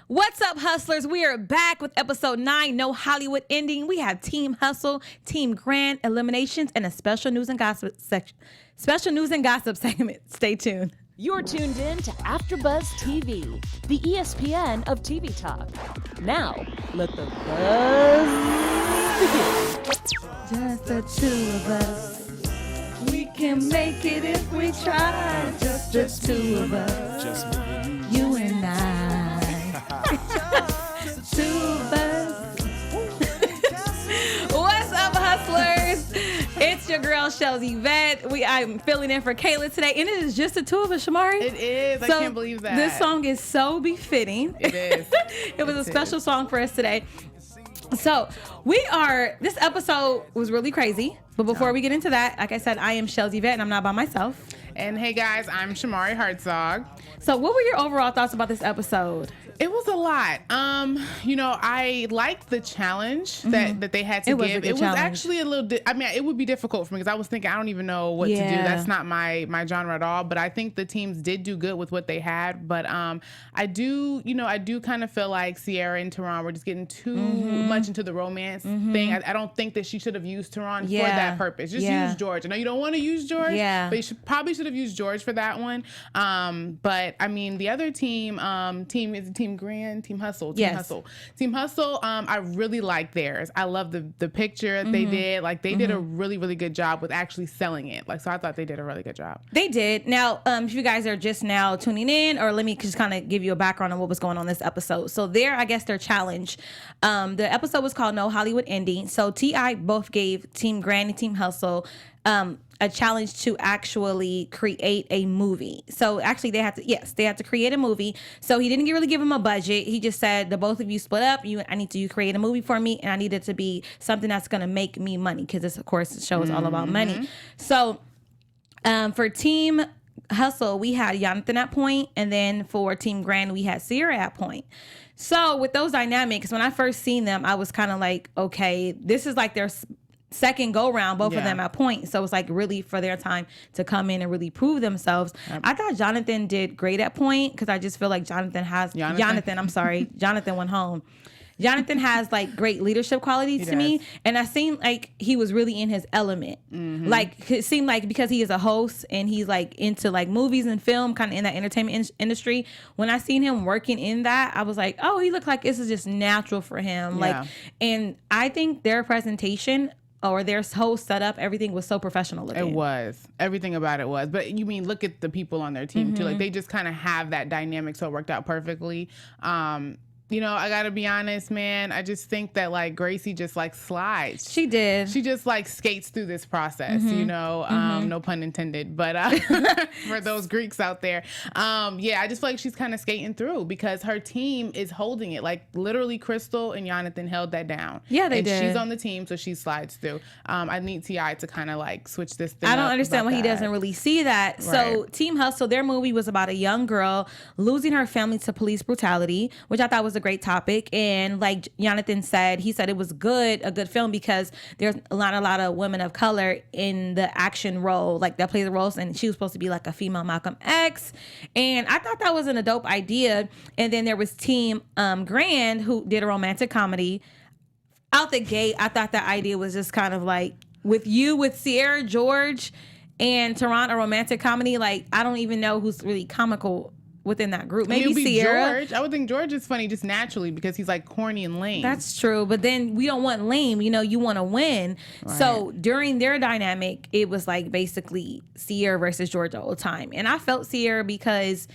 What's up, hustlers? We are back with episode 9, No Hollywood Ending. We have Team Hustle, Team Grand, eliminations, and a special news and gossip section. Segment. Stay tuned. You're tuned in to AfterBuzz TV, the ESPN of TV talk. Now, let the buzz begin. Just the two of us. We can make it if we try. Just the two of us. Just me and You and I. Two of us. What's up, hustlers? It's your girl, Chellz Evette. I'm filling in for Kayla today, and it is just the two of us, Shamarri. It is. I can't believe that. This song is so befitting. It is. It was a special song for us today. So this episode was really crazy. But before we get into that, like I said, I am Chellz Evette, and I'm not by myself. And hey, guys, I'm Shamarri Hartzog. So what were your overall thoughts about this episode? It was a lot. I liked the challenge that they had to give. It was actually a little. It would be difficult for me because I was thinking I don't even know what to do. That's not my genre at all. But I think the teams did do good with what they had. But I do kind of feel like Sierra and Tehran were just getting too much into the romance thing. I don't think that she should have used Tehran for that purpose. Just use George. I know you don't want to use George. But you probably should have used George for that one. But I mean, the other team is Team Grand, Team Hustle, Team Hustle. I really like theirs. I love the picture that they did. Like they did a really, really good job with actually selling it. So I thought they did a really good job. They did. Now, if you guys are just now tuning in, or let me just kind of give you a background on what was going on this episode. So their challenge. The episode was called No Hollywood Ending. So T.I.P both gave Team Grand and Team Hustle a challenge to actually create a movie. So actually they had to create a movie. So he didn't really give him a budget. He just said, the both of you split up. I need you create a movie for me, and I need it to be something that's going to make me money, because this, of course, the show is all about money. So for Team Hustle, we had Jonathan at point, and then for Team Grand, we had Sierra at point. So with those dynamics, when I first seen them, I was kind of like, okay, this is like their second go round, both of them at point. So it's like really for their time to come in and really prove themselves. I thought Jonathan did great at point, because I just feel like Jonathan went home. Jonathan has like great leadership qualities to me, and I seemed like he was really in his element. Like it seemed like because he is a host and he's like into like movies and film, kind of in that entertainment industry. When I seen him working in that, I was like, oh, he looked like this is just natural for him. And I think their presentation or their whole setup, everything was so professional looking. It was. Everything about it was. But you mean, look at the people on their team too. Like they just kind of have that dynamic, so it worked out perfectly. I gotta be honest, man. I just think that like Gracie just like slides. She did. She just like skates through this process, no pun intended, but for those Greeks out there. I just feel like she's kind of skating through because her team is holding it. Like literally Crystal and Jonathan held that down. Yeah, they did. She's on the team, so she slides through. I need T.I. to kind of like switch this thing. I don't understand why he doesn't really see that. Right. So Team Hustle, their movie was about a young girl losing her family to police brutality, which I thought was a great topic. And like Jonathan said, he said it was a good film because there's a lot of women of color in the action role, like that play the roles, and she was supposed to be like a female Malcolm X. And I thought that was a dope idea. And then there was Team Grand, who did a romantic comedy. Out the gate, I thought that idea was just kind of like with Sierra, George, and Tehran, a romantic comedy. Like I don't even know who's really comical within that group. Maybe Sierra. George. I would think George is funny just naturally because he's like corny and lame. That's true. But then we don't want lame. You want to win. Right. So during their dynamic, it was like basically Sierra versus George all the time. And I felt Sierra because,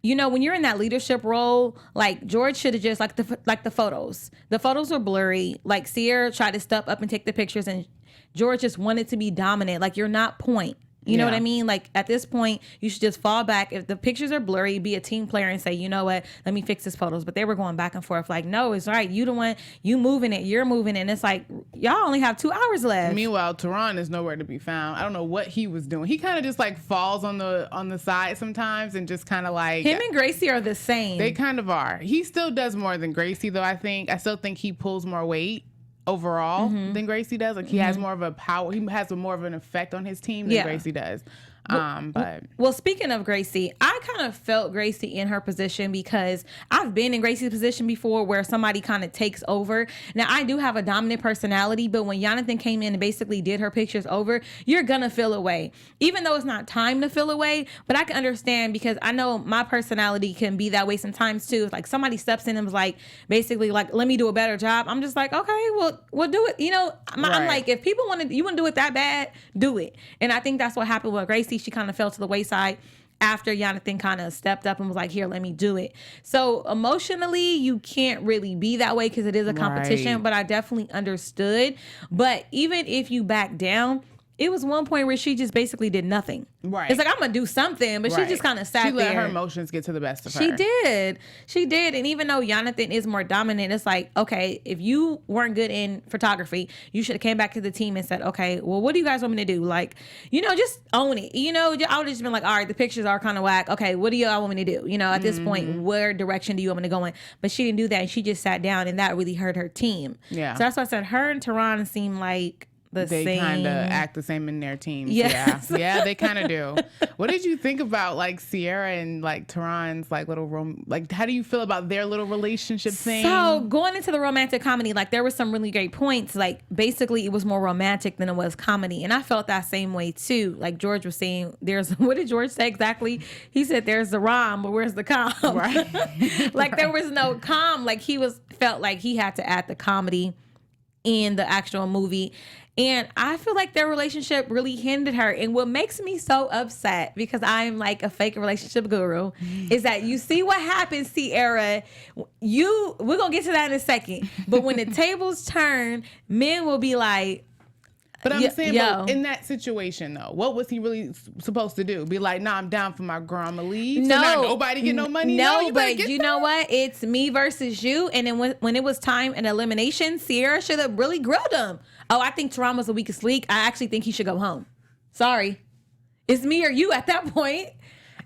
when you're in that leadership role, like George should have just the photos. The photos were blurry. Like Sierra tried to step up and take the pictures, and George just wanted to be dominant. Like you're not point. You know what I mean? Like at this point, you should just fall back. If the pictures are blurry, be a team player and say, you know what, let me fix his photos. But they were going back and forth like, no, it's right. You the one, you moving it, you're moving it. And it's like, y'all only have 2 hours left. Meanwhile, Tehran is nowhere to be found. I don't know what he was doing. He kind of just like falls on the side sometimes and just kind of like. Him and Gracie are the same. They kind of are. He still does more than Gracie though, I think. I still think he pulls more weight overall than Gracie does. Like he has more of a power. He has more of an effect on his team than Gracie does. But well, speaking of Gracie, I kind of felt Gracie in her position because I've been in Gracie's position before where somebody kind of takes over. Now, I do have a dominant personality, but when Jonathan came in and basically did her pictures over, you're gonna feel away. Even though it's not time to feel away, but I can understand because I know my personality can be that way sometimes too. It's like somebody steps in and was like, basically like, let me do a better job. I'm just like, okay, well, we'll do it. You know, I'm like, if people you want to do it that bad, do it. And I think that's what happened with Gracie. She kind of fell to the wayside after Jonathan kind of stepped up and was like, here, let me do it. So emotionally, you can't really be that way because it is a competition, but I definitely understood. But even if you back down, it was one point where she just basically did nothing. Right. It's like, I'm going to do something, but she just kind of sat there. She let her emotions get to the best of her. She did. She did. And even though Jonathan is more dominant, it's like, okay, if you weren't good in photography, you should have came back to the team and said, okay, well, what do you guys want me to do? Like, you know, just own it. You know, I would have just been like, all right, the pictures are kind of whack. Okay, what do y'all want me to do? You know, at this point, where direction do you want me to go in? But she didn't do that. And she just sat down, and that really hurt her team. Yeah. So that's why I said her and Tehran seem like they kind of act the same in their teams. Yes. Yeah, they kind of do. What did you think about like Sierra and like Tehran's like little how do you feel about their little relationship thing? So going into the romantic comedy, like there were some really great points. Like basically it was more romantic than it was comedy. And I felt that same way too. Like George was saying, what did George say exactly? He said, there's the rom, but where's the com? Right. Like there was no com. Like felt like he had to add the comedy in the actual movie. And I feel like their relationship really hindered her. And what makes me so upset, because I'm like a fake relationship guru, is that you see what happens, Sierra. We're going to get to that in a second. But when the tables turn, men will be like, but I'm saying, but in that situation, though, what was he really supposed to do? Be like, nah, I'm down for my girl, I'm going to leave? No. So now nobody get no money? No, but you know what? It's me versus you. And then when it was time in elimination, Sierra should have really grilled him. Oh, I think Tehran was the weakest link. I actually think he should go home. Sorry. It's me or you at that point.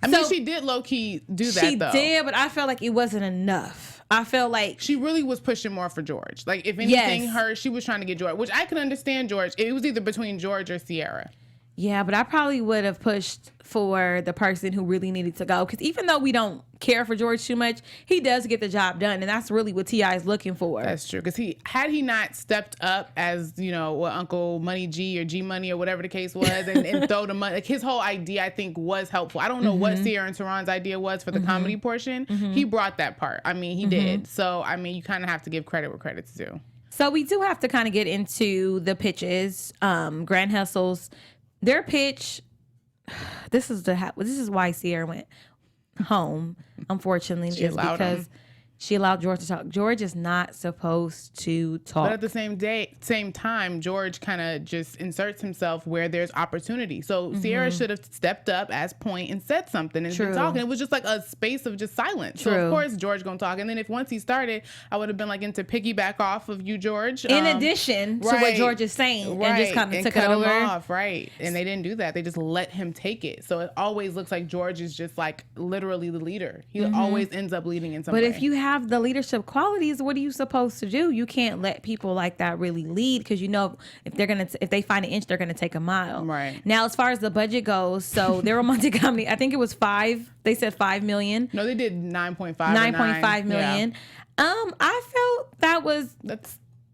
I mean, she did low-key do that, though. She did, but I felt like it wasn't enough. I felt like she really was pushing more for George. Like, if anything, she was trying to get George, which I can understand George. It was either between George or Sierra. Yeah, but I probably would have pushed for the person who really needed to go. Because even though we don't care for George too much, he does get the job done. And that's really what T.I. is looking for. That's true. Because had he not stepped up as, you know, what Uncle Money G or G Money or whatever the case was and throw the money, like his whole idea, I think, was helpful. I don't know what Sierra and Tehran's idea was for the comedy portion. He brought that part. I mean, he did. So, I mean, you kind of have to give credit where credit's due. So we do have to kind of get into the pitches. Grand Hustle's their pitch. This is why Sierra went home. Unfortunately, is because she allowed George to talk. George is not supposed to talk. But at the same time, George kind of just inserts himself where there's opportunity. So Sierra should have stepped up as point and said something and been talking. It was just like a space of just silence. So of course George gonna talk. And then once he started, I would have been like into piggyback off of you, George. In addition to what George is saying, and just kind of took it over. Him off, right? And they didn't do that. They just let him take it. So it always looks like George is just like literally the leader. He always ends up leading in some way. But if you have the leadership qualities, what are you supposed to do? You can't let people like that really lead, because you know if they find an inch, they're gonna take a mile. Right. Now, as far as the budget goes, so their romantic comedy, I think it was 5. They said 5 million. No, they did 9.5. 9.5 million. Yeah. I felt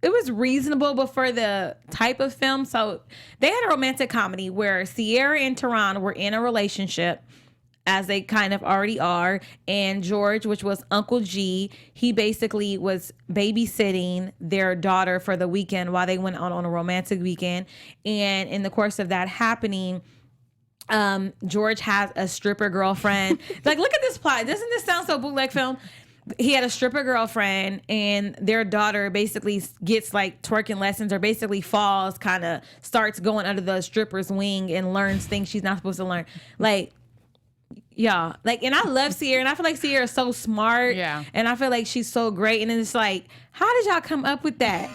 it was reasonable, but for the type of film, so they had a romantic comedy where Sierra and Tehran were in a relationship, as they kind of already are. And George, which was Uncle G, he basically was babysitting their daughter for the weekend while they went on a romantic weekend. And in the course of that happening, George has a stripper girlfriend. Like, look at this plot. Doesn't this sound so bootleg film? He had a stripper girlfriend, and their daughter basically gets like twerking lessons, or basically falls, kind of starts going under the stripper's wing and learns things she's not supposed to learn. Like, yeah, like, and I love Sierra, and I feel like Sierra is so smart, and I feel like she's so great, and then it's like, how did y'all come up with that?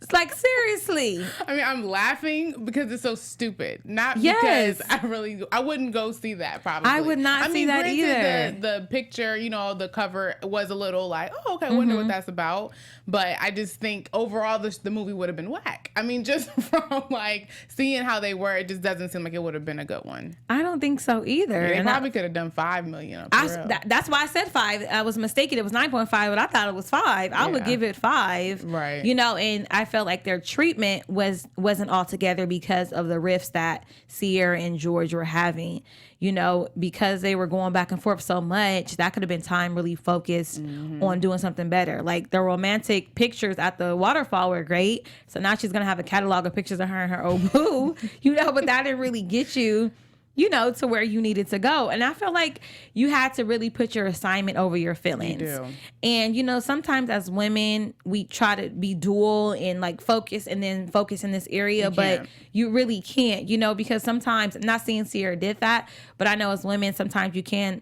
It's like, seriously. I mean, I'm laughing because it's so stupid. Not because I wouldn't go see that probably. I would not see that either. The picture, you know, the cover was a little like, oh, okay, I wonder what that's about. But I just think overall the movie would have been whack. I mean, just from like seeing how they were, it just doesn't seem like it would have been a good one. I don't think so either. Yeah, they probably could have done $5 million. That's why I said 5. I was mistaken. It was 9.5, but I thought it was 5. I would give it 5. Right. You know, and I felt like their treatment wasn't all together because of the rifts that Sierra and George were having. You know, because they were going back and forth so much, that could have been time really focused on doing something better. Like the romantic pictures at the waterfall were great. So now she's going to have a catalog of pictures of her and her old boo, you know, but that didn't really get you, you know, to where you needed to go. And I feel like you had to really put your assignment over your feelings. You do. And, you know, sometimes as women, we try to be dual and like focus and then focus in this area, but you really can't, you know, because sometimes, I'm not saying Sierra did that, but I know as women, sometimes you can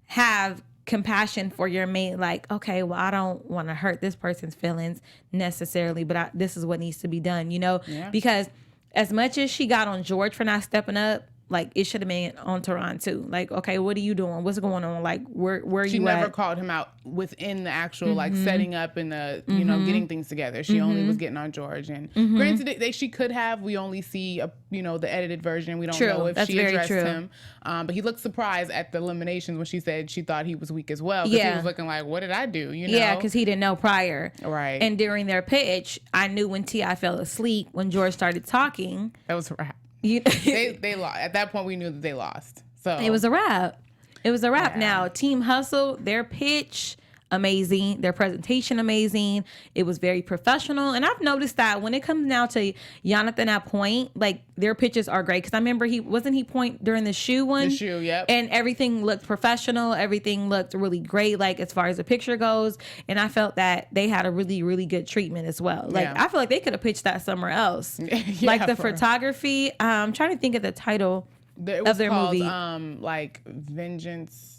have compassion for your mate. Like, okay, well, I don't want to hurt this person's feelings necessarily, but this is what needs to be done, you know, because as much as she got on George for not stepping up, like, it should have been on Tehran too. Like, okay, what are you doing? What's going on? Like, where are you at? She never called him out within the actual, like, setting up and the, you know, getting things together. She only was getting on George. And granted, she could have. We only see, you know, the edited version. We don't know if she addressed him. But he looked surprised at the eliminations when she said she thought he was weak as well. Because he was looking like, what did I do? You know? Yeah, because he didn't know prior. Right. And during their pitch, I knew when T.I. fell asleep, when George started talking. That was a wrap. They lost. At that point, we knew that they lost. So it was a wrap. It was a wrap. Now, Team Hustle, their pitch, amazing. Their presentation, amazing. It was very professional. And I've noticed that when it comes now to Jonathan at Point, like, their pitches are great. Because I remember wasn't he Point during the shoe one? The shoe, yep. And everything looked professional. Everything looked really great, like, as far as the picture goes. And I felt that they had a really, really good treatment as well. Like, I feel like they could have pitched that somewhere else. Like, the photography. I'm trying to think of the title of their movie. Like, Vengeance.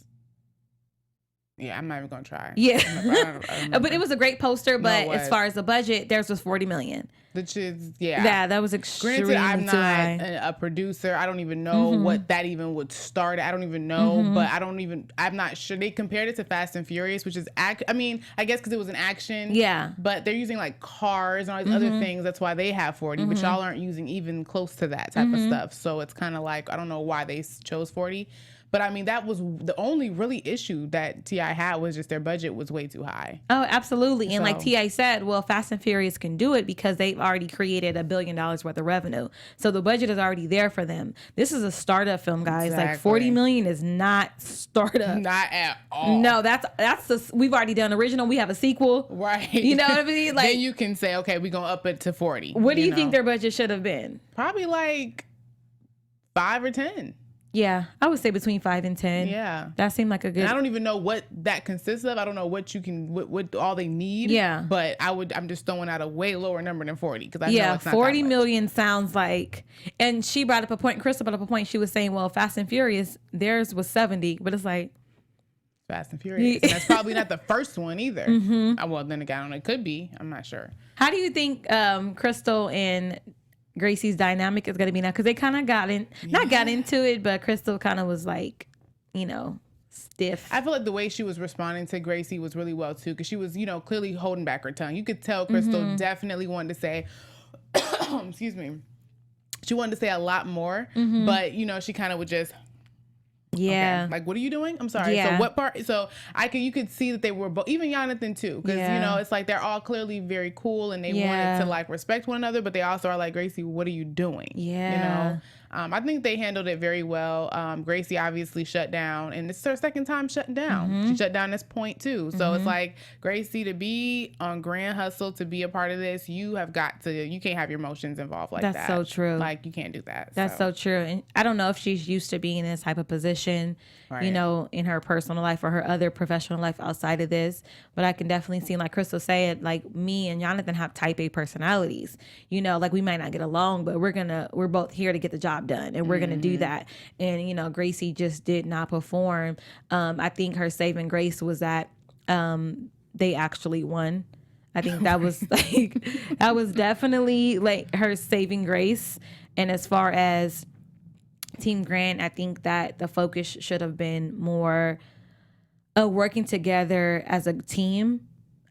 Yeah, I'm not even gonna try. Yeah, but it was a great poster. But as far as the budget, theirs was $40 million. Which is that was extremely. Granted, I'm not a producer. I don't even know what that even would start. I don't even know, but I'm not sure. They compared it to Fast and Furious, which is I mean, I guess because it was an action. Yeah. But they're using like cars and all these other things. That's why they have 40, but y'all aren't using even close to that type of stuff. So it's kind of like, I don't know why they chose 40. But I mean, that was the only really issue that T.I. had, was just their budget was way too high. Oh, absolutely. And like T.I. said, well, Fast and Furious can do it because they've already created $1 billion worth of revenue. So the budget is already there for them. This is a startup film, guys. Exactly. Like $40 million is not startup. Not at all. No, we've already done original. We have a sequel. Right. You know what I mean? Like, then you can say, okay, we're going to up it to 40. What do you think their budget should have been? Probably like 5 or 10. Yeah, I would say between 5 and 10. Yeah, that seemed like a good. And I don't even know what that consists of. I don't know what what all they need. Yeah, but I'm just throwing out a way lower number than 40 because I know it's not 40 million sounds like. And she brought up a point. Crystal brought up a point. She was saying, well, Fast and Furious, theirs was 70, but it's like Fast and Furious. And that's probably not the first one either. Well, then again, it could be. I'm not sure. How do you think Crystal and Gracie's dynamic is going to be now? Because they kind of got into it, but Crystal kind of was like, you know, stiff. I feel like the way she was responding to Gracie was really well too, because she was, you know, clearly holding back her tongue. You could tell Crystal definitely wanted to say, excuse me, she wanted to say a lot more, but you know, she kind of would just. Yeah. Okay. Like, what are you doing? I'm sorry. Yeah. So what part? So you could see that they were both, even Jonathan too, because you know, it's like they're all clearly very cool and they wanted to like respect one another, but they also are like, Gracie, what are you doing? Yeah. You know, I think they handled it very well. Gracie obviously shut down, and this is her second time shutting down. She shut down this Point too. So it's like, Gracie, to be on Grand Hustle, to be a part of this, you can't have your emotions involved like that. That's so true. Like, you can't do that. That's so true. And I don't know if she's used to being in this type of position, you know, in her personal life or her other professional life outside of this. But I can definitely see, like Crystal said, like, me and Jonathan have type A personalities. You know, like, we might not get along, but we're both here to get the job done, and we're gonna do that. And you know, Gracie just did not perform. I think her saving grace was that they actually won. I think that was like, that was definitely like her saving grace. And as far as Team Grant, I think that the focus should have been more working together as a team.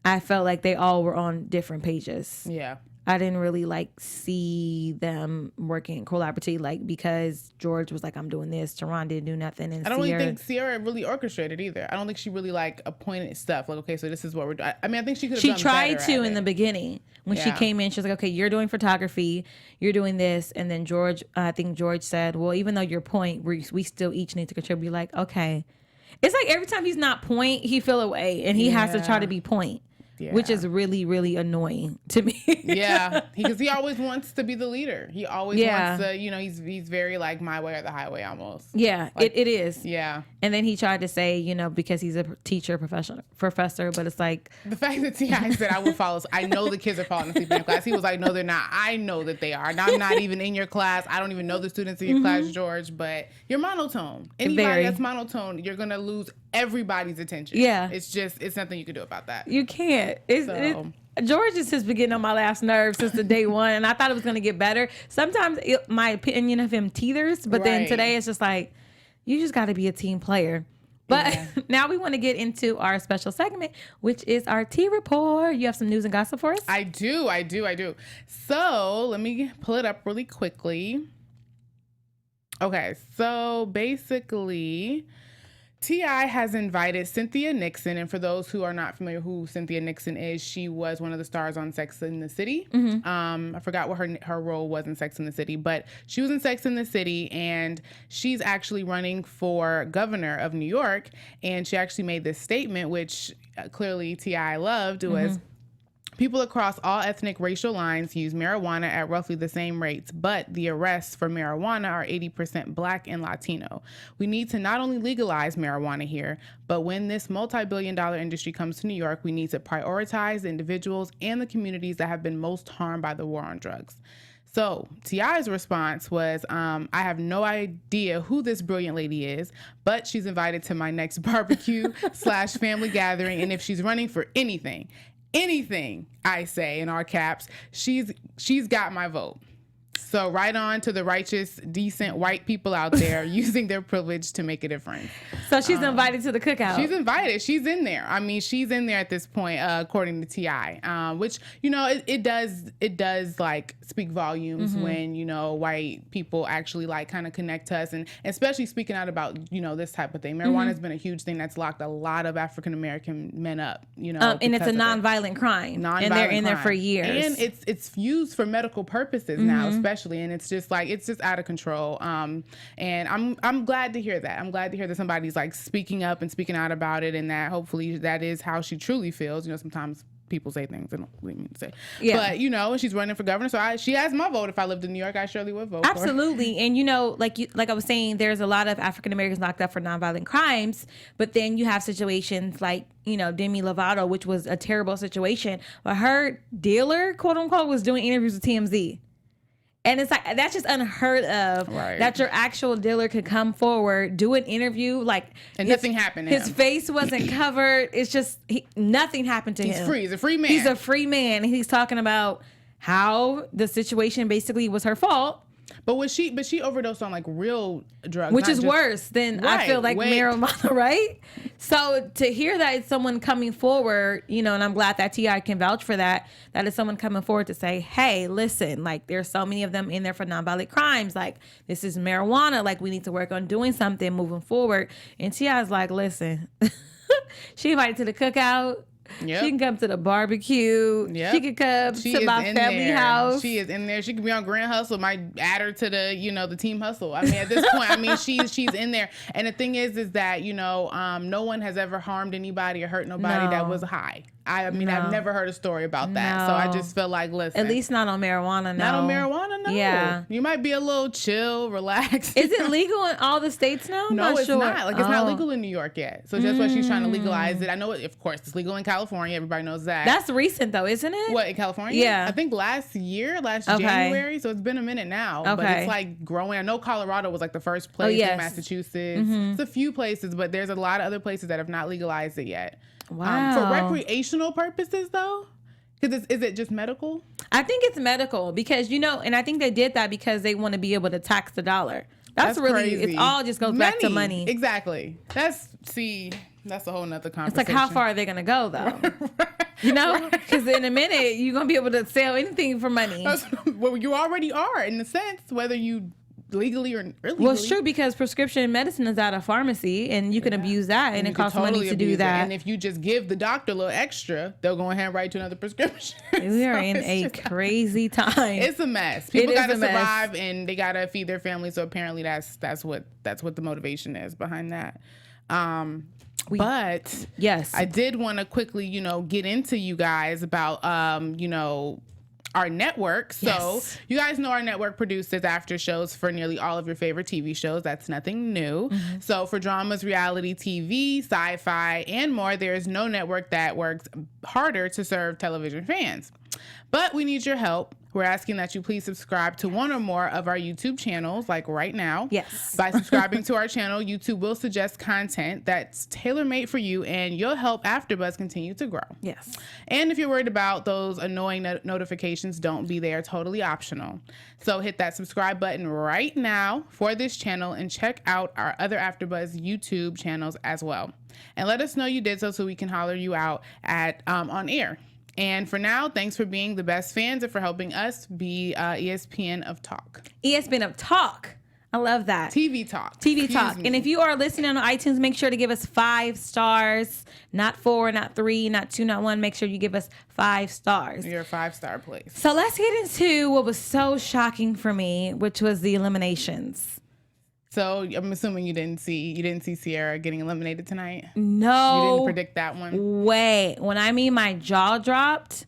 I felt like they all were on different pages. Yeah. I didn't really like see them working collaboratively, like, because George was like, I'm doing this, Teron didn't do nothing, and I don't even think Sierra really orchestrated either. I don't think she really like appointed stuff. Like, okay, so this is what we're doing. I mean, I think she could have done better. She tried to in the beginning when she came in. She was like, okay, you're doing photography, you're doing this, and then George, I think George said, well, even though you're point, we still each need to contribute. Like, okay, it's like every time he's not point, he feel away, and he has to try to be point. Yeah. Which is really, really annoying to me. Yeah, because he always wants to be the leader. He always wants to, he's very like my way or the highway almost. Yeah, like, it is. Yeah. And then he tried to say, because he's a teacher, professor, but it's like. The fact that T.I. said, I will follow, I know the kids are falling asleep in class. He was like, no, they're not. I know that they are. I'm not even in your class. I don't even know the students in your class, George, but you're monotone. Anybody that's monotone, you're going to lose everybody's attention. Yeah. It's nothing you can do about that. You can't. George has just been getting on my last nerve since the day one, and I thought it was going to get better. Sometimes my opinion of him teeters, but then today it's just like, you just got to be a team player. But now we want to get into our special segment, which is our tea report. You have some news and gossip for us? I do. So let me pull it up really quickly. Okay, so basically, T.I. has invited Cynthia Nixon, and for those who are not familiar who Cynthia Nixon is, she was one of the stars on Sex and the City. I forgot what her role was in Sex and the City, but she was in Sex and the City, and she's actually running for governor of New York, and she actually made this statement, which clearly T.I. loved, was, people across all ethnic racial lines use marijuana at roughly the same rates, but the arrests for marijuana are 80% Black and Latino. We need to not only legalize marijuana here, but when this multi-billion-dollar industry comes to New York, we need to prioritize the individuals and the communities that have been most harmed by the war on drugs. So T.I.'s response was, I have no idea who this brilliant lady is, but she's invited to my next barbecue / family gathering, and if she's running for anything, I say in all caps, she's got my vote. So right on to the righteous, decent white people out there using their privilege to make a difference. So she's invited to the cookout. She's invited. She's in there. I mean, she's in there at this point, according to T.I., which, it does like speak volumes when, white people actually like kind of connect to us, and especially speaking out about, this type of thing. Marijuana has been a huge thing that's locked a lot of African-American men up, and it's a nonviolent crime. And they're in there for years. And it's used for medical purposes now, especially. And it's just out of control. And I'm glad to hear that. I'm glad to hear that somebody's like speaking up and speaking out about it, and that hopefully that is how she truly feels. Sometimes people say things they don't really mean to say. Yeah. But she's running for governor, so she has my vote. If I lived in New York, I surely would vote. Absolutely. For her. And like I was saying, there's a lot of African Americans locked up for nonviolent crimes, but then you have situations like Demi Lovato, which was a terrible situation, but her dealer, quote unquote, was doing interviews with TMZ. And it's like, that's just unheard of, that your actual dealer could come forward, do an interview, and nothing happened to him. His face wasn't covered. It's just, nothing happened to him. He's free. He's a free man. He's a free man. He's talking about how the situation basically was her fault. But she overdosed on real drugs, which is worse than I feel like marijuana, right? So to hear that it's someone coming forward, and I'm glad that T.I. can vouch for that is someone coming forward to say, hey, listen, there's so many of them in there for nonviolent crimes, this is marijuana, we need to work on doing something moving forward. And T.I.'s like, listen, she invited to the cookout. Yep. She can come to the barbecue. Yep. She can come to my family house. She is in there. She can be on Grand Hustle. Might add her to the, the team hustle. I mean, at this point, she's in there. And the thing is that, no one has ever harmed anybody or hurt nobody that was high. I've never heard a story about that. So I just feel like, listen. At least not on marijuana, no. Not on marijuana, no. Yeah. You might be a little chill, relaxed. Is it legal in all the states now? No, it's not. It's not legal in New York yet. So that's why she's trying to legalize it. I know, of course, it's legal in California. Everybody knows that. That's recent, though, isn't it? What, in California? Yeah. I think last January. So it's been a minute now. Okay. But it's growing. I know Colorado was the first place in Massachusetts. It's a few places, but there's a lot of other places that have not legalized it yet. Wow. For recreational purposes, though, Because is it just medical? I think it's medical because, and I think they did that because they want to be able to tax the dollar. That's really, crazy. It all just goes back to money. Exactly. That's a whole nother conversation. It's like, how far are they going to go, though? Because in a minute, you're going to be able to sell anything for money. Well, you already are, in a sense, whether you legally or illegally. Well, it's true because prescription medicine is at a pharmacy, and you can abuse that, and it costs money to do that. And if you just give the doctor a little extra, they'll go ahead and write you another prescription. We are in a crazy time. It's a mess. People got to survive, and they got to feed their family. So apparently, that's what the motivation is behind that. But yes, I did want to quickly, get into you guys about, our network. So you guys know our network produces after shows for nearly all of your favorite TV shows. That's nothing new. Mm-hmm. So for dramas, reality TV, sci-fi, and more, there is no network that works harder to serve television fans. But we need your help. We're asking that you please subscribe to one or more of our YouTube channels, like right now. Yes. By subscribing to our channel, YouTube will suggest content that's tailor-made for you, and you'll help AfterBuzz continue to grow. Yes. And if you're worried about those annoying notifications, don't be there. Totally optional. So hit that subscribe button right now for this channel and check out our other AfterBuzz YouTube channels as well. And let us know you did so we can holler you out at on air. And for now, thanks for being the best fans and for helping us be ESPN of Talk. ESPN of Talk. I love that. TV Talk. TV Talk. And if you are listening on iTunes, make sure to give us 5 stars. Not 4, not 3, not 2, not 1. Make sure you give us 5 stars. You're a 5-star place. So let's get into what was so shocking for me, which was the eliminations. So I'm assuming you didn't see Sierra getting eliminated tonight? No. You didn't predict that one? Wait. When I mean my jaw dropped.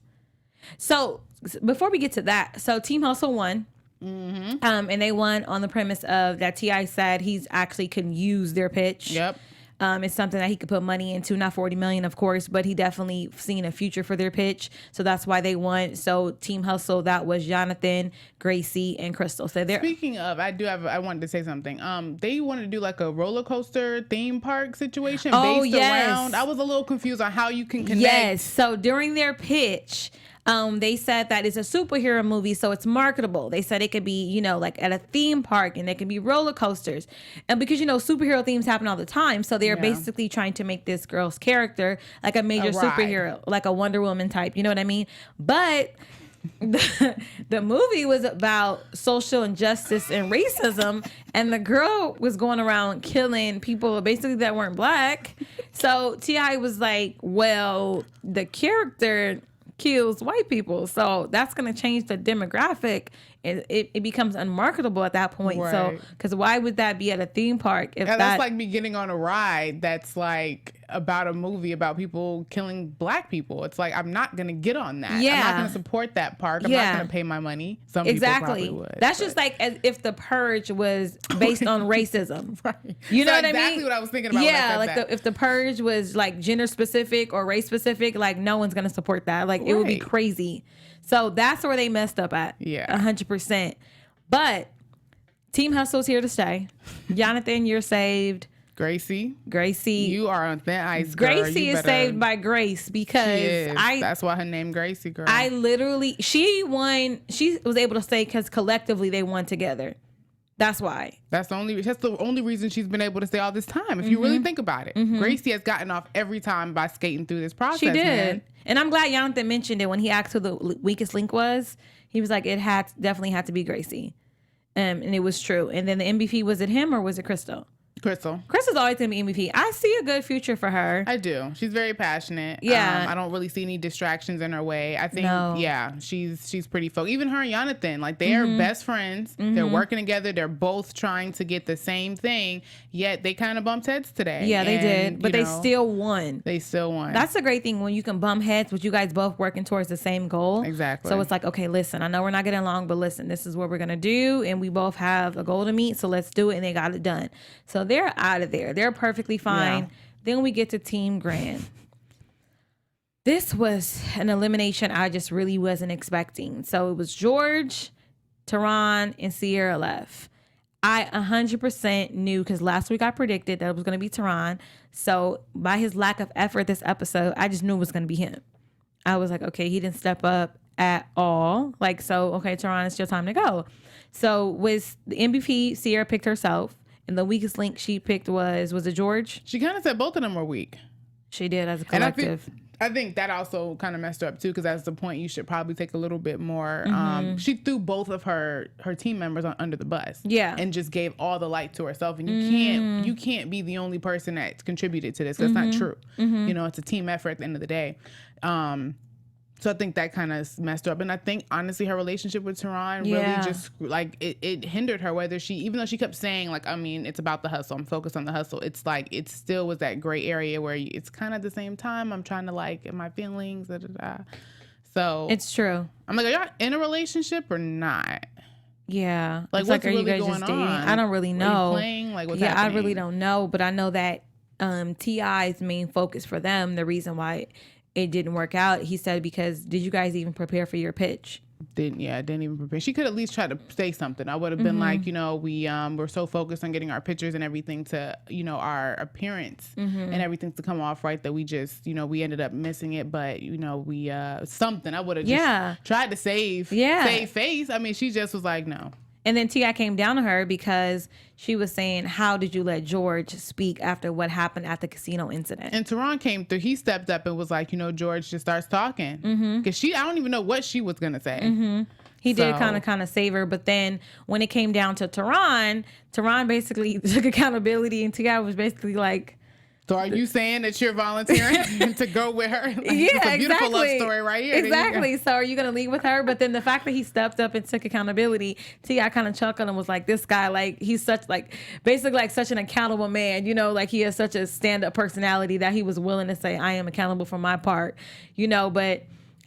So before we get to that, so Team Hustle won. Mm-hmm. And they won on the premise of that T.I. said he's actually can use their pitch. Yep. It's something that he could put money into, not $40 million, of course, but he definitely seen a future for their pitch. So that's why they won. So Team Hustle, that was Jonathan, Gracie, and Crystal. So they're speaking of, I wanted to say something. They wanted to do like a roller coaster theme park situation based around. I was a little confused on how you can connect. Yes. So during their pitch, they said that it's a superhero movie, so it's marketable. They said it could be, like at a theme park, and there can be roller coasters. And because, superhero themes happen all the time, so they're basically trying to make this girl's character like a major superhero, like a Wonder Woman type. You know what I mean? But the movie was about social injustice and racism, and the girl was going around killing people basically that weren't black. So T.I. was like, well, the character kills white people, so that's going to change the demographic. It becomes unmarketable at that point. Right. So because why would that be at a theme park if that's like me getting on a ride that's like about a movie about people killing black people? It's like, I'm not gonna get on that. I'm not gonna support that park. I'm not gonna pay my money. Some people probably would. That's just like as if The Purge was based on racism. Right. You know what exactly I mean? Exactly what I was thinking about. Yeah, like if The Purge was like gender specific or race specific, like no one's gonna support that. Like it would be crazy. So that's where they messed up at. Yeah. 100%. But Team Hustle's here to stay. Jonathan, you're saved. Gracie, you are on thin ice, girl. Gracie is saved by Grace because that's why her name Gracie, girl. She won. She was able to stay because collectively they won together. That's why. That's the only reason she's been able to stay all this time. If you really think about it, Gracie has gotten off every time by skating through this process. She did, man. And I'm glad Jonathan mentioned it when he asked who the weakest link was. He was like, it definitely had to be Gracie, and it was true. And then the MVP, was it him or was it Crystal? Crystal's always gonna be MVP. I see a good future for her. I do. She's very passionate. Yeah. I don't really see any distractions in her way. I think she's pretty focused. Even her and Jonathan, like they are best friends. They're working together. They're both trying to get the same thing, yet they kind of bumped heads today. Yeah, they did. But they still won. That's the great thing when you can bump heads, but you guys both working towards the same goal. Exactly. So it's like, okay, listen, I know we're not getting along, but listen, this is what we're gonna do, and we both have a goal to meet, so let's do it, and they got it done. So they're out of there. They're perfectly fine. Yeah. Then we get to Team Grand. This was an elimination I just really wasn't expecting. So it was George, Tehran, and Sierra left. I 100% knew because last week I predicted that it was going to be Tehran. So by his lack of effort this episode, I just knew it was going to be him. I was like, okay, he didn't step up at all. Like, so, okay, Teron, it's your time to go. So with the MVP, Sierra picked herself. And the weakest link she picked was it George? She kind of said both of them were weak. She did, as a collective. I think that also kind of messed her up too, because that's the point. You should probably take a little bit more. She threw both of her team members under the bus, and just gave all the light to herself. And you can't be the only person that contributed to this. That's not true. You know, it's a team effort at the end of the day. So I think that kind of messed her up. And I think, honestly, her relationship with Teron really just, like, it hindered her, even though she kept saying, like, I mean, it's about the hustle. I'm focused on the hustle. It's like, it still was that gray area where it's kind of at the same time, I'm trying to, like, my feelings, So. It's true. I'm like, are y'all in a relationship or not? Yeah. Like, it's what's like, are really you guys going just dating? on? I don't really know. Are you playing? Like, what's happening? I really don't know. But I know that T.I.'s main focus for them, the reason why it didn't work out, he said, because did you guys even prepare for your pitch? Didn't even prepare. She could at least try to say something. I would have been like, you know, we're so focused on getting our pictures and everything to, you know, our appearance and everything to come off right, that we just, you know, we ended up missing it. But, you know, we something. I would have just tried to save face. I mean, she just was like, no. And then T.I. came down to her because she was saying, how did you let George speak after what happened at the casino incident? And Teron came through. He stepped up and was like, you know, George just starts talking. Because I don't even know what she was going to say. He did kind of save her. But then when it came down to Teron basically took accountability. And T.I. was basically like, so are you saying that you're volunteering to go with her? Like, it's a beautiful love story right here. Exactly. So are you going to leave with her? But then the fact that he stepped up and took accountability, T.I. kind of chuckled and was like, this guy, like, he's such, like, basically like such an accountable man, you know, like he has such a stand-up personality that he was willing to say, I am accountable for my part, you know, but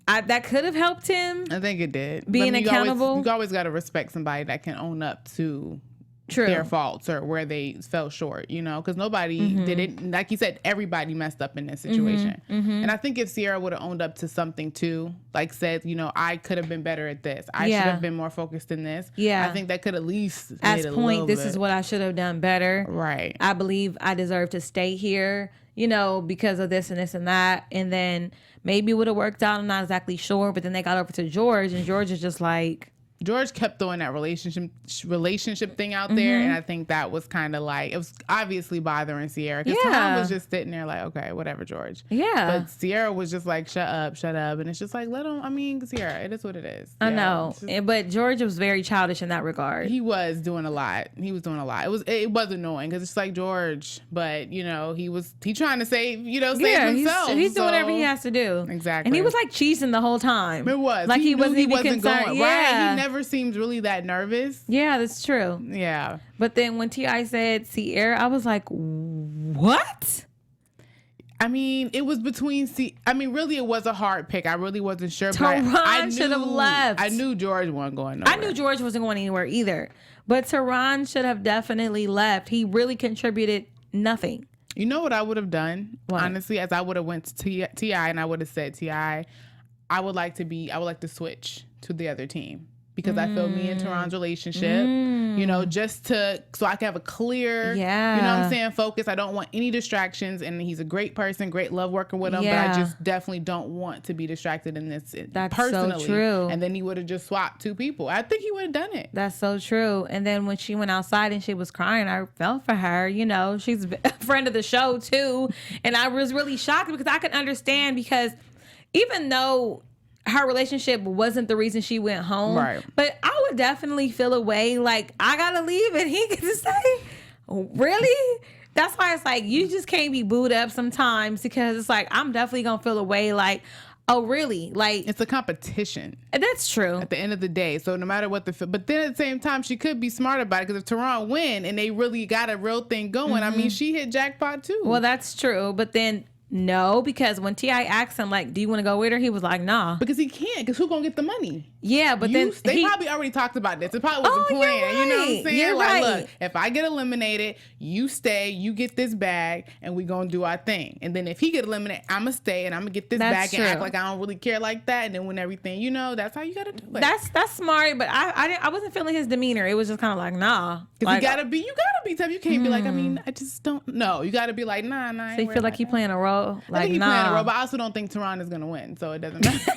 that could have helped him. I think it did. Being accountable. You always got to respect somebody that can own up to their faults or where they fell short, you know, because nobody did it. Like you said, everybody messed up in this situation. And I think if Sierra would have owned up to something too, like said, you know, I could have been better at this. I should have been more focused in this. I think that could at least this is what I should have done better. Right. I believe I deserve to stay here, you know, because of this and this and that. And then maybe it would have worked out. I'm not exactly sure. But then they got over to George, and George is just like, George kept throwing that relationship thing out there, and I think that was kind of like, it was obviously bothering Sierra, because Tom was just sitting there like, okay, whatever, George. Yeah. But Sierra was just like, shut up, and it's just like, let him. I mean, Sierra, it is what it is. I know, but George was very childish in that regard. He was doing a lot. It was annoying, because it's like, George, but you know, he trying to save himself. He's doing whatever he has to do. Exactly. And he was like cheesing the whole time. It was like he wasn't even concerned. Going right. He never seems really that nervous. Yeah, that's true. Yeah. But then when T.I. said Sierra, I was like, what? I mean, it was between really it was a hard pick. I really wasn't sure. Teron should have left. I knew George wasn't going nowhere. I knew George wasn't going anywhere either. But Teron should have definitely left. He really contributed nothing. You know what I would have done? What? Honestly, as I would have went to T.I. and I would have said, T.I., I would like to switch to the other team. Because I feel me and Teron's relationship, you know, so I can have a clear, you know what I'm saying, focus. I don't want any distractions. And he's a great person, great love working with him. But I just definitely don't want to be distracted in this personally. So true. And then he would have just swapped two people. I think he would have done it. That's so true. And then when she went outside and she was crying, I felt for her. You know, she's a friend of the show too. And I was really shocked because I could understand, because even though her relationship wasn't the reason she went home. Right. But I would definitely feel a way like, I gotta leave, and he gets to say, really? That's why it's like, you just can't be booed up sometimes, because it's like, I'm definitely gonna feel a way like, oh, really? Like, it's a competition. That's true. At the end of the day. So no matter what but then at the same time, she could be smart about it, because if Teron win and they really got a real thing going, I mean, she hit jackpot too. Well, that's true. But then, no, because when T.I. asked him, like, do you want to go with her? He was like, nah. Because he can't, because who's going to get the money? Yeah, but they probably already talked about this. It probably wasn't planned. Right. You know what I'm saying? You're like, right. Look, if I get eliminated, you stay, you get this bag, and we going to do our thing. And then if he get eliminated, I'm going to stay, and I'm going to get this bag and act like I don't really care like that. And then when everything, you know, that's how you got to do it. That's smart, but I wasn't feeling his demeanor. It was just kind of like, nah. Because like, you got to be puppy type. You can't be like, I mean, I just don't know. You got to be like, nah. So you feel like he playing a role? Like, I think he's playing a role, but I also don't think Tehran is going to win, so it doesn't matter.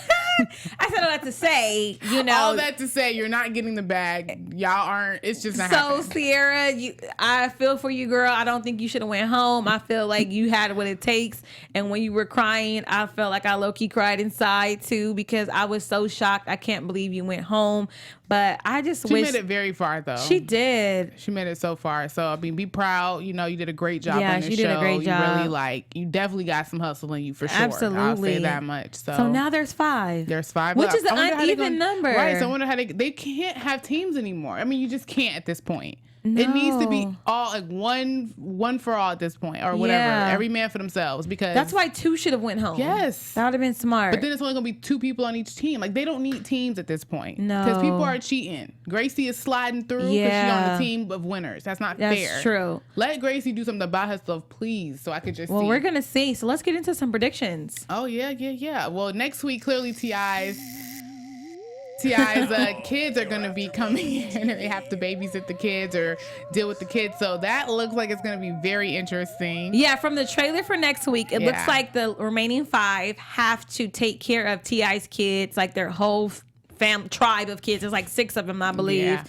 I said all that to say, all that to say, you're not getting the bag. Y'all aren't. It's just not happening. So Sierra, I feel for you, girl. I don't think you should have went home. I feel like you had what it takes, and when you were crying, I felt like I low-key cried inside too, because I was so shocked. I can't believe you went home. But I just wish... She made it very far, though. She did. She made it so far. So, I mean, be proud. You know, you did a great job on this show. Yeah, she did a great job. You really, you definitely got some hustle in you for sure. Absolutely. I'll say that much. So now there's 5. There's 5. Which is an uneven number. Right. So I wonder how they can't have teams anymore. I mean, you just can't at this point. No. It needs to be all like one for all at this point, or whatever. Yeah. Every man for themselves, because that's why 2 should have went home. Yes, that would have been smart. But then it's only gonna be 2 people on each team. Like, they don't need teams at this point. No, because people are cheating. Gracie is sliding through because she's on the team of winners. That's not fair. That's true. Let Gracie do something about herself, please, so I could just. Well, see. We're gonna see. So let's get into some predictions. Oh yeah. Well, next week clearly T.I.'s kids are going to be coming in, and they have to babysit the kids or deal with the kids. So that looks like it's going to be very interesting. Yeah, from the trailer for next week, it looks like the remaining 5 have to take care of T.I.'s kids, like their whole tribe of kids. There's like 6 of them, I believe. Yeah.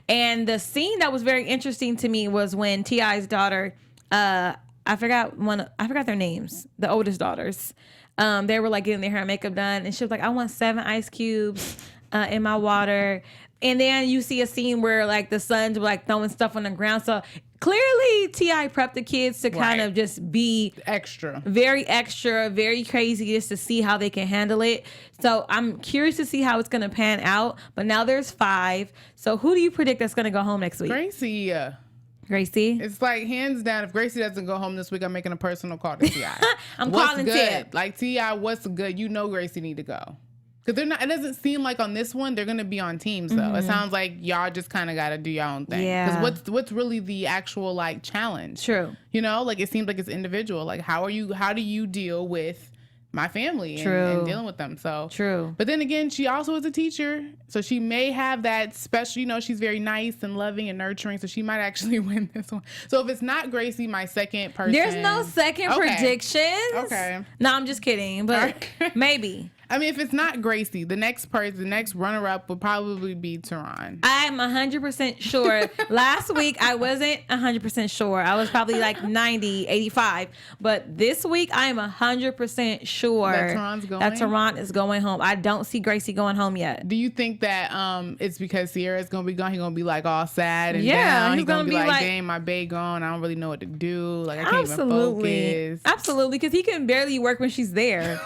And the scene that was very interesting to me was when T.I.'s daughter, I forgot their names, the oldest daughters. They were like getting their hair and makeup done, and she was like, I want 7 ice cubes in my water. And then you see a scene where like the sons were like throwing stuff on the ground. So clearly T.I. prepped the kids to kind of just be very extra, very crazy, just to see how they can handle it. So I'm curious to see how it's going to pan out. But now there's 5. So who do you predict that's going to go home next week? Gracie. It's like hands down. If Gracie doesn't go home this week, I'm making a personal call to T.I. I'm calling Tip. Like, T.I., what's good? You know Gracie need to go. Because they're not. It doesn't seem like on this one they're gonna be on teams though. It sounds like y'all just kind of gotta do your own thing. Yeah. Because what's really the actual like challenge? True. You know, like it seems like it's individual. Like how do you deal with my family and dealing with them? So true. But then again, she also is a teacher, so she may have that special. You know, she's very nice and loving and nurturing, so she might actually win this one. So if it's not Gracie, my second person. There's no second predictions. Okay. No, I'm just kidding, but maybe. I mean, if it's not Gracie, the next runner-up would probably be Tehran. I'm 100% sure. Last week, I wasn't 100% sure. I was probably like 90, 85. But this week, I am 100% sure that Tehran is going home. I don't see Gracie going home yet. Do you think that it's because Sierra's going to be gone? He's going to be like all sad and down. He's going to be like, dang, my bae gone. I don't really know what to do. Like, I can't even focus. Absolutely, because he can barely work when she's there.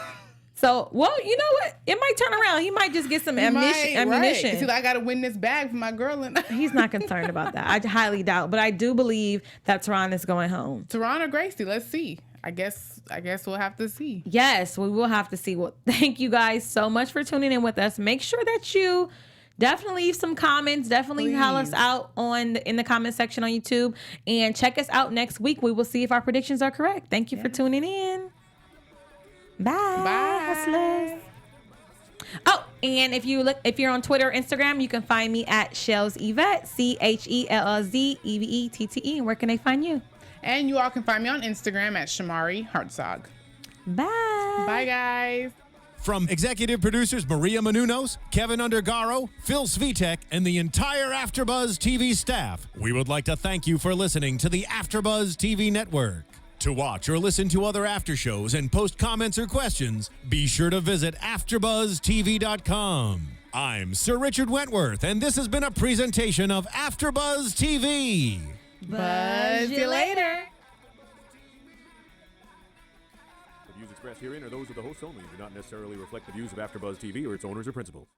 So, well, you know what? It might turn around. He might just get some ammunition. Right. He's like, I got to win this bag for my girl. He's not concerned about that. I highly doubt. But I do believe that Tehran is going home. Tehran or Gracie? Let's see. I guess we'll have to see. Yes, we will have to see. Well, thank you guys so much for tuning in with us. Make sure that you definitely leave some comments. Definitely holler us out in the comment section on YouTube. And check us out next week. We will see if our predictions are correct. Thank you for tuning in. Bye, hustlers. Oh, and if you're on Twitter or Instagram, you can find me at Chellz Evette, ChellzEvette. And where can they find you? And you all can find me on Instagram at Shamarri Hartzog. Bye. Bye, guys. From executive producers Maria Menounos, Keven Undergaro, Phil Svitek, and the entire AfterBuzz TV staff, we would like to thank you for listening to the AfterBuzz TV network. To watch or listen to other after shows and post comments or questions, be sure to visit AfterBuzzTV.com. I'm Sir Richard Wentworth, and this has been a presentation of AfterBuzz TV. Buzz you later. The views expressed herein are those of the hosts only and do not necessarily reflect the views of AfterBuzz TV or its owners or principals.